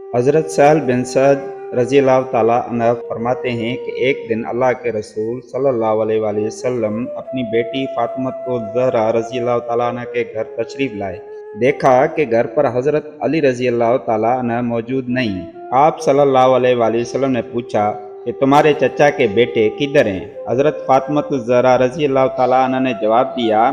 हज़रत सहल बिन सअद रज़ी अल्लाह ताला अन्हु फरमाते हैं कि एक दिन अल्लाह के रसूल सल्लल्लाहु अलैहि वसल्लम अपनी बेटी फातिमा ज़हरा रज़ी अल्लाह ताला अन्हा के घर तशरीफ लाए। देखा कि घर पर हज़रत अली रज़ी अल्लाह ताला अन्हु मौजूद नहीं। आप सल्लल्लाहु अलैहि वसल्लम ने पूछा कि तुम्हारे चचा के बेटे किधर हैं? हज़रत फातिमा ज़हरा रज़ी अल्लाह ताला अन्हा ने जवाब दिया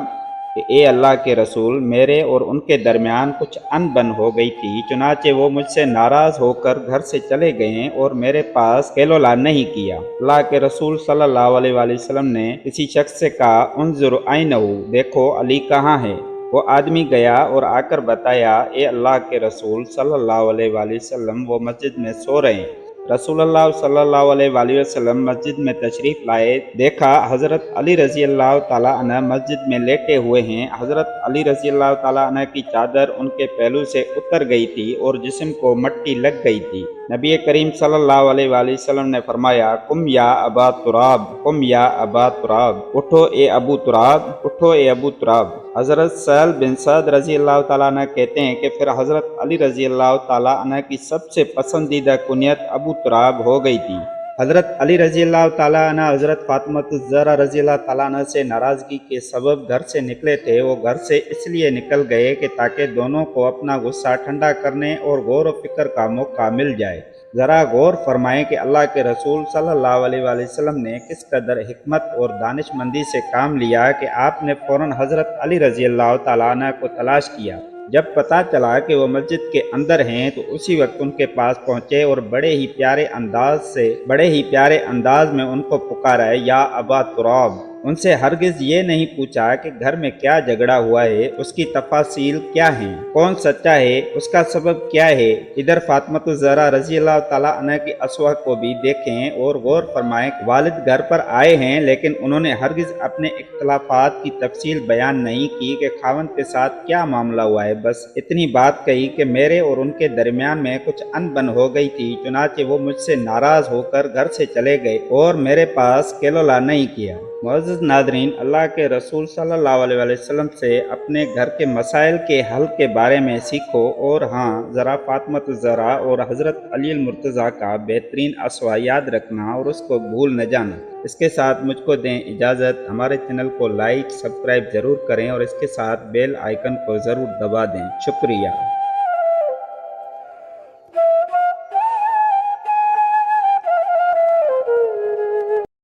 कि ए अल्लाह के रसूल, मेरे और उनके दरमियान कुछ अनबन हो गई थी, चुनाचे वो मुझसे नाराज होकर घर से चले गए और मेरे पास केलोला नहीं किया। अल्लाह के रसूल सल्लल्लाहु अलैहि वसल्लम ने किसी शख्स से कहा, उन्जुर ऐनहु, देखो अली कहाँ है? वो आदमी गया और आकर बताया, ए अल्लाह के रसूल सल्लल्लाहु अलैहि वसल्लम, वो मस्जिद में सो रहे हैं। रसूलुल्लाह सल्लल्लाहु अलैहि वसल्लम मस्जिद में तशरीफ लाए। देखा हज़रत अली रज़ी अल्लाह ताला अन्हु मस्जिद में लेटे हुए हैं। हज़रत अली रज़ी अल्लाह ताला अन्हु की चादर उनके पहलू से उतर गई थी और जिस्म को मट्टी लग गई थी। नबी करीम सल्लल्लाहु अलैहि वसल्लम ने फरमाया, कुम या अबा तुराब, कुम या अबा तुराब, उठो ए अबू तुराब, उठो ए अबू तुराब। हज़रत सहल बिन सअद रज़ी अल्लाह ताला अन्हु कहते हैं कि फिर हज़रत अली रज़ी अल्लाह ताला अन्हु की सबसे पसंदीदा कुनियत अबू तुराब हो गई थी। हज़रत अली रज़ी अल्लाह ताला अन्हा हज़रत फातिमा ज़हरा रज़ी अल्लाह ताला अन्हा से नाराज़गी के सबब घर से निकले थे। वो घर से इसलिए निकल गए कि ताकि दोनों को अपना गुस्सा ठंडा करने और गौर व फिक्र का मौका मिल जाए। ज़रा गौर फरमाएं कि अल्लाह के रसूल सल्लल्लाहु अलैहि वसल्लम ने किस कदर हिकमत और दानिशमंदी से काम लिया कि आपने फ़ौरन हज़रत अली रज़ी अल्लाह ताला अन्हु को तलाश किया। जब पता चला कि वो मस्जिद के अंदर हैं तो उसी वक्त उनके पास पहुँचे और बड़े ही प्यारे अंदाज में उनको पुकारा, या अबा तुराब। उनसे हरगिज़ ये नहीं पूछा कि घर में क्या झगड़ा हुआ है, उसकी तफासील क्या हैं, कौन सच्चा है, उसका सबब क्या है। इधर फातिमा ज़हरा रज़ी अल्लाह ताला अन्हा की असवा को भी देखें और गौर फरमाएं। वालिद घर पर आए हैं लेकिन उन्होंने हरगिज़ अपने इख्तलाफात की तफसील बयान नहीं की कि खावंद के साथ क्या मामला हुआ है। बस इतनी बात कही कि मेरे और उनके दरमियान में कुछ अनबन हो गई थी, चुनाचे वो मुझसे नाराज होकर घर से चले गए और मेरे पास केलोला नहीं किया। मुअज़्ज़ज़ नाज़रीन, अल्लाह के रसूल सल्लल्लाहु अलैहि वसल्लम से अपने घर के मसाइल के हल के बारे में सीखो और हाँ, ज़रा फातिमा ज़हरा और हज़रत अली मुर्तज़ा का बेहतरीन असवा याद रखना और उसको भूल न जाना। इसके साथ मुझको दें इजाज़त। हमारे चैनल को लाइक सब्सक्राइब ज़रूर करें और इसके साथ बेल आइकन को ज़रूर दबा दें। शुक्रिया।